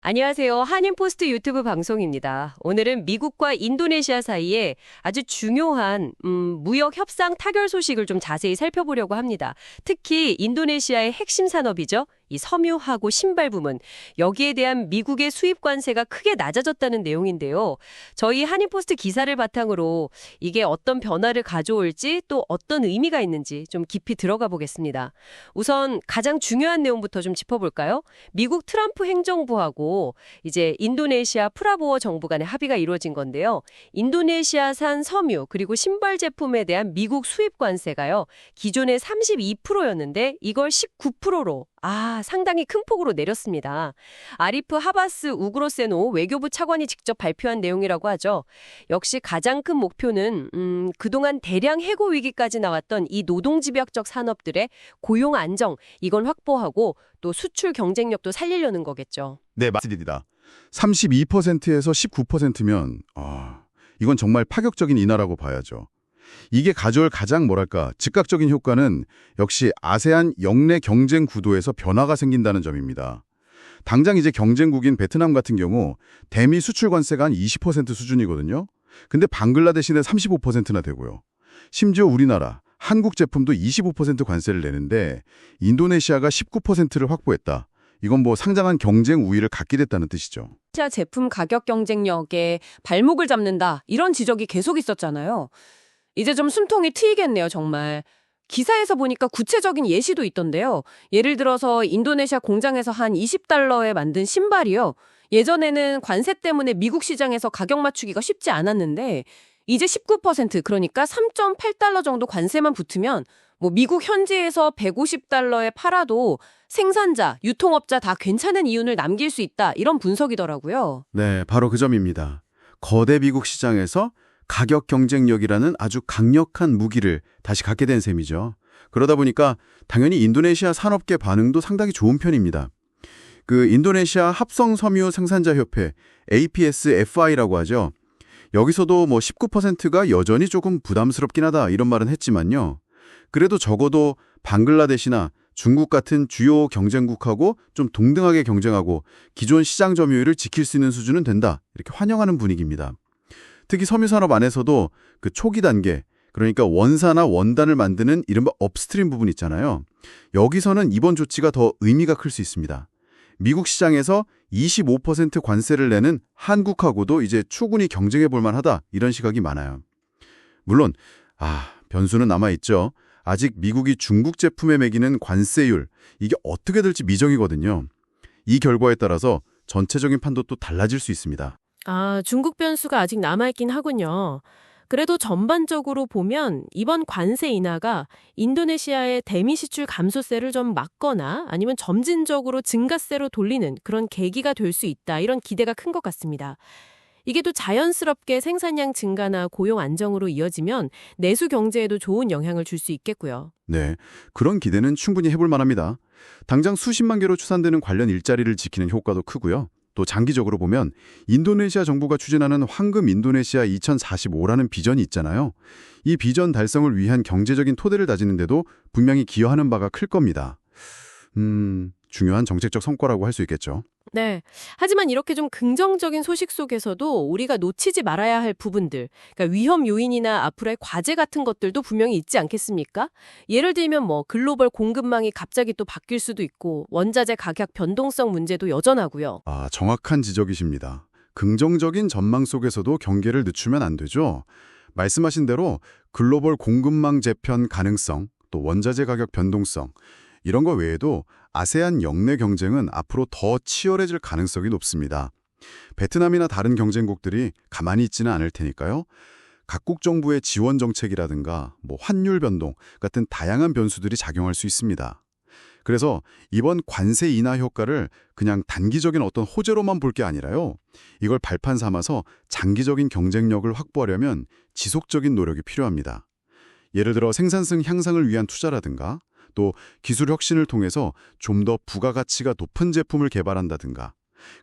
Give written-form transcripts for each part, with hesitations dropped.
안녕하세요. 한인포스트 유튜브 방송입니다. 오늘은 미국과 인도네시아 사이에 아주 중요한 무역 협상 타결 소식을 좀 자세히 살펴보려고 합니다. 특히 인도네시아의 핵심 산업이죠. 이 섬유하고 신발 부문, 여기에 대한 미국의 수입 관세가 크게 낮아졌다는 내용인데요. 저희 한인포스트 기사를 바탕으로 이게 어떤 변화를 가져올지 또 어떤 의미가 있는지 좀 깊이 들어가 보겠습니다. 우선 가장 중요한 내용부터 좀 짚어볼까요? 미국 트럼프 행정부하고 이제 인도네시아 프라보어 정부 간의 합의가 이루어진 건데요. 인도네시아산 섬유 그리고 신발 제품에 대한 미국 수입 관세가요. 기존에 32%였는데 이걸 19%로 상당히 큰 폭으로 내렸습니다. 아리프 하바스 우그로세노 외교부 차관이 직접 발표한 내용이라고 하죠. 역시 가장 큰 목표는 그동안 대량 해고 위기까지 나왔던 이 노동집약적 산업들의 고용 안정, 이건 확보하고 또 수출 경쟁력도 살리려는 거겠죠. 네, 맞습니다. 32%에서 19%면 이건 정말 파격적인 인하라고 봐야죠. 이게 가져올 가장 즉각적인 효과는 역시 아세안 역내 경쟁 구도에서 변화가 생긴다는 점입니다. 당장 이제 경쟁국인 베트남 같은 경우 대미 수출 관세가 한 20% 수준이거든요. 근데 방글라데시는 35%나 되고요. 심지어 우리나라, 한국 제품도 25% 관세를 내는데 인도네시아가 19%를 확보했다. 이건 상장한 경쟁 우위를 갖게 됐다는 뜻이죠. 아시아 제품 가격 경쟁력에 발목을 잡는다, 이런 지적이 계속 있었잖아요. 이제 좀 숨통이 트이겠네요, 정말. 기사에서 보니까 구체적인 예시도 있던데요. 예를 들어서 인도네시아 공장에서 한 $20에 만든 신발이요. 예전에는 관세 때문에 미국 시장에서 가격 맞추기가 쉽지 않았는데 이제 19%, 그러니까 $3.8 정도 관세만 붙으면 미국 현지에서 $150에 팔아도 생산자, 유통업자 다 괜찮은 이윤을 남길 수 있다, 이런 분석이더라고요. 네, 바로 그 점입니다. 거대 미국 시장에서 가격 경쟁력이라는 아주 강력한 무기를 다시 갖게 된 셈이죠. 그러다 보니까 당연히 인도네시아 산업계 반응도 상당히 좋은 편입니다. 그 인도네시아 합성섬유 생산자협회 APSFI라고 하죠. 여기서도 19%가 여전히 조금 부담스럽긴 하다, 이런 말은 했지만요. 그래도 적어도 방글라데시나 중국 같은 주요 경쟁국하고 좀 동등하게 경쟁하고 기존 시장 점유율을 지킬 수 있는 수준은 된다, 이렇게 환영하는 분위기입니다. 특히 섬유산업 안에서도 그 초기 단계, 그러니까 원사나 원단을 만드는 이른바 업스트림 부분 있잖아요. 여기서는 이번 조치가 더 의미가 클 수 있습니다. 미국 시장에서 25% 관세를 내는 한국하고도 이제 충분히 경쟁해 볼 만하다, 이런 시각이 많아요. 물론 변수는 남아있죠. 아직 미국이 중국 제품에 매기는 관세율, 이게 어떻게 될지 미정이거든요. 이 결과에 따라서 전체적인 판도 또 달라질 수 있습니다. 중국 변수가 아직 남아있긴 하군요. 그래도 전반적으로 보면 이번 관세 인하가 인도네시아의 대미 시출 감소세를 좀 막거나 아니면 점진적으로 증가세로 돌리는 그런 계기가 될 수 있다, 이런 기대가 큰 것 같습니다. 이게 또 자연스럽게 생산량 증가나 고용 안정으로 이어지면 내수 경제에도 좋은 영향을 줄 수 있겠고요. 네, 그런 기대는 충분히 해볼 만합니다. 당장 수십만 개로 추산되는 관련 일자리를 지키는 효과도 크고요. 또 장기적으로 보면 인도네시아 정부가 추진하는 황금 인도네시아 2045라는 비전이 있잖아요. 이 비전 달성을 위한 경제적인 토대를 다지는 데도 분명히 기여하는 바가 클 겁니다. 중요한 정책적 성과라고 할 수 있겠죠. 네. 하지만 이렇게 좀 긍정적인 소식 속에서도 우리가 놓치지 말아야 할 부분들, 그러니까 위험 요인이나 앞으로의 과제 같은 것들도 분명히 있지 않겠습니까? 예를 들면 글로벌 공급망이 갑자기 또 바뀔 수도 있고 원자재 가격 변동성 문제도 여전하고요. 정확한 지적이십니다. 긍정적인 전망 속에서도 경계를 늦추면 안 되죠. 말씀하신 대로 글로벌 공급망 재편 가능성, 또 원자재 가격 변동성, 이런 거 외에도 아세안 역내 경쟁은 앞으로 더 치열해질 가능성이 높습니다. 베트남이나 다른 경쟁국들이 가만히 있지는 않을 테니까요. 각국 정부의 지원 정책이라든가 환율 변동 같은 다양한 변수들이 작용할 수 있습니다. 그래서 이번 관세 인하 효과를 그냥 단기적인 어떤 호재로만 볼 게 아니라요. 이걸 발판 삼아서 장기적인 경쟁력을 확보하려면 지속적인 노력이 필요합니다. 예를 들어 생산성 향상을 위한 투자라든가 또 기술 혁신을 통해서 좀 더 부가가치가 높은 제품을 개발한다든가,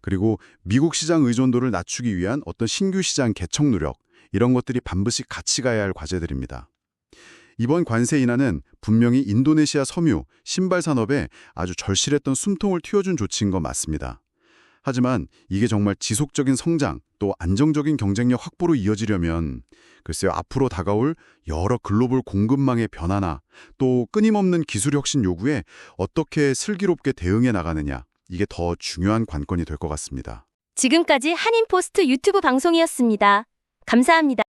그리고 미국 시장 의존도를 낮추기 위한 어떤 신규 시장 개척 노력, 이런 것들이 반드시 같이 가야 할 과제들입니다. 이번 관세 인하는 분명히 인도네시아 섬유, 신발 산업에 아주 절실했던 숨통을 틔워준 조치인 건 맞습니다. 하지만 이게 정말 지속적인 성장 또 안정적인 경쟁력 확보로 이어지려면 글쎄요, 앞으로 다가올 여러 글로벌 공급망의 변화나 또 끊임없는 기술 혁신 요구에 어떻게 슬기롭게 대응해 나가느냐, 이게 더 중요한 관건이 될 것 같습니다. 지금까지 한인포스트 유튜브 방송이었습니다. 감사합니다.